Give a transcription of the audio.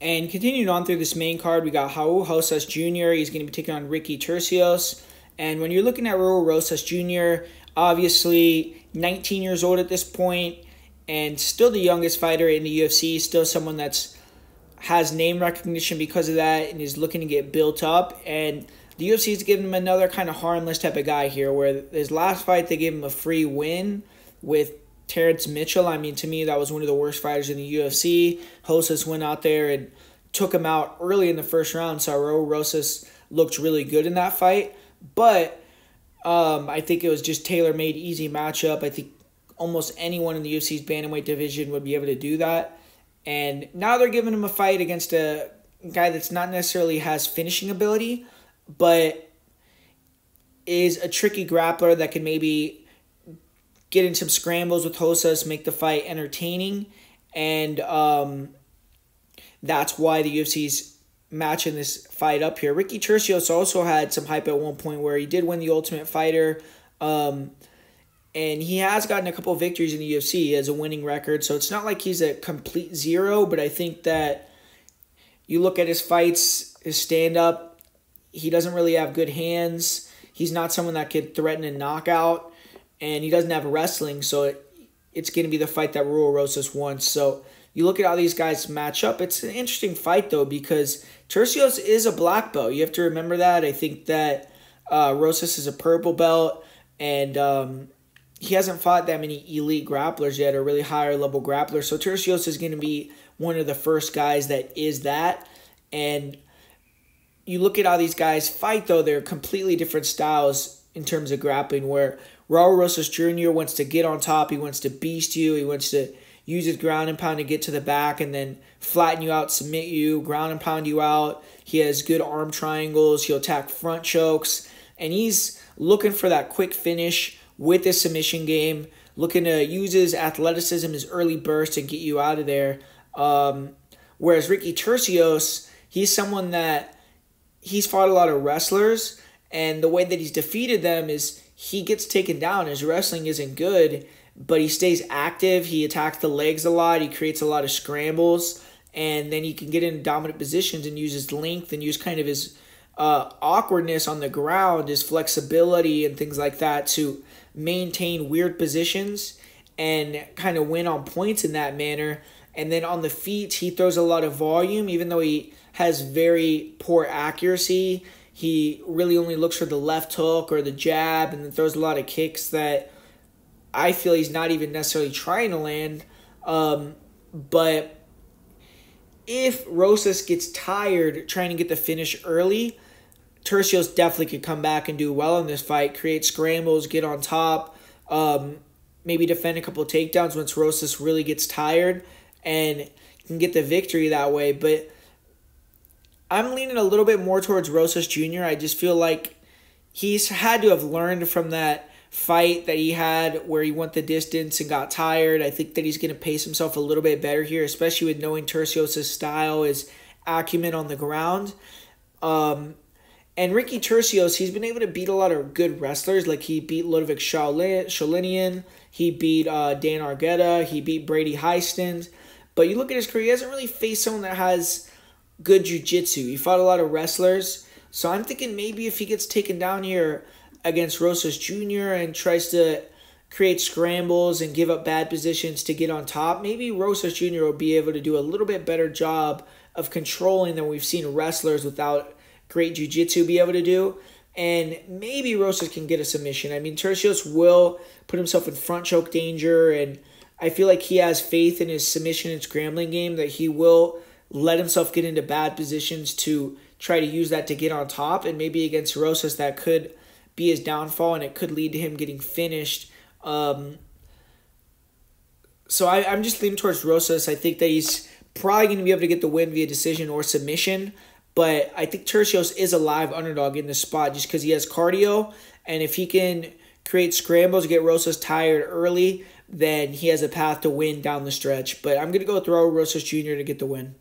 And continuing on through this main card, we got Raul Rosas Jr. He's going to be taking on Ricky Turcios. And when you're looking at Raul Rosas Jr., obviously 19 years old at this point and still the youngest fighter in the UFC, still someone that's has name recognition because of that and is looking to get built up. And the UFC is giving him another kind of harmless type of guy here, where his last fight they gave him a free win with Terrence Mitchell. I mean, to me, that was one of the worst fighters in the UFC. Rosas went out there and took him out early in the first round, so Raul Rosas looked really good in that fight. But I think it was just tailor-made, easy matchup. I think almost anyone in the UFC's bantamweight division would be able to do that. And now they're giving him a fight against a guy that's not necessarily has finishing ability, but is a tricky grappler that can maybe get in some scrambles with Rosas, make the fight entertaining. And that's why the UFC's matching this fight up here. Ricky Turcios also had some hype at one point where he did win the Ultimate Fighter. And he has gotten a couple of victories in the UFC. He has a winning record, so it's not like he's a complete zero, but I think that you look at his fights, his stand-up, he doesn't really have good hands. He's not someone that could threaten a knockout, and he doesn't have wrestling, so it's going to be the fight that Raul Rosas wants. So you look at how these guys match up. It's an interesting fight, though, because Turcios is a black belt. You have to remember that. I think that Rosas is a purple belt, and he hasn't fought that many elite grapplers yet, or really higher level grapplers. So Turcios is going to be one of the first guys that is that. And you look at how these guys fight, though, they're completely different styles in terms of grappling, where Raul Rosas Jr. wants to get on top. He wants to beast you. He wants to use his ground and pound to get to the back and then flatten you out, submit you, ground and pound you out. He has good arm triangles. He'll attack front chokes. And he's looking for that quick finish with his submission game, looking to use his athleticism, his early burst, and get you out of there. Whereas Ricky Turcios, he's someone that he's fought a lot of wrestlers, and the way that he's defeated them is he gets taken down. His wrestling isn't good, but he stays active. He attacks the legs a lot. He creates a lot of scrambles, and then he can get in dominant positions and use his length and use kind of his awkwardness on the ground, his flexibility and things like that to maintain weird positions and kind of win on points in that manner. And then on the feet, he throws a lot of volume, even though he has very poor accuracy. He really only looks for the left hook or the jab, and then throws a lot of kicks that I feel he's not even necessarily trying to land. But if Rosas gets tired trying to get the finish early, Turcios definitely could come back and do well in this fight, create scrambles, get on top, maybe defend a couple of takedowns once Rosas really gets tired, and can get the victory that way. But I'm leaning a little bit more towards Rosas Jr. I just feel like he's had to have learned from that fight that he had where he went the distance and got tired. I think that he's going to pace himself a little bit better here, especially with knowing Turcios' style, his acumen on the ground. And Ricky Turcios, he's been able to beat a lot of good wrestlers. Like he beat Ludwig Sholinian, he beat Dan Argueta, he beat Brady Heiston. But you look at his career, he hasn't really faced someone that has good jiu-jitsu. He fought a lot of wrestlers. So I'm thinking maybe if he gets taken down here against Rosas Jr. and tries to create scrambles and give up bad positions to get on top, maybe Rosas Jr. will be able to do a little bit better job of controlling than we've seen wrestlers without great jiu-jitsu be able to do. And maybe Rosas can get a submission. I mean, Turcios will put himself in front choke danger, and I feel like he has faith in his submission and scrambling game that he will let himself get into bad positions to try to use that to get on top. And maybe against Rosas that could be his downfall, and it could lead to him getting finished. So I'm just leaning towards Rosas. I think that he's probably going to be able to get the win via decision or submission. But I think Turcios is a live underdog in this spot just because he has cardio. And if he can create scrambles, get Rosas tired early, then he has a path to win down the stretch. But I'm going to go with Raul Rosas Jr. to get the win.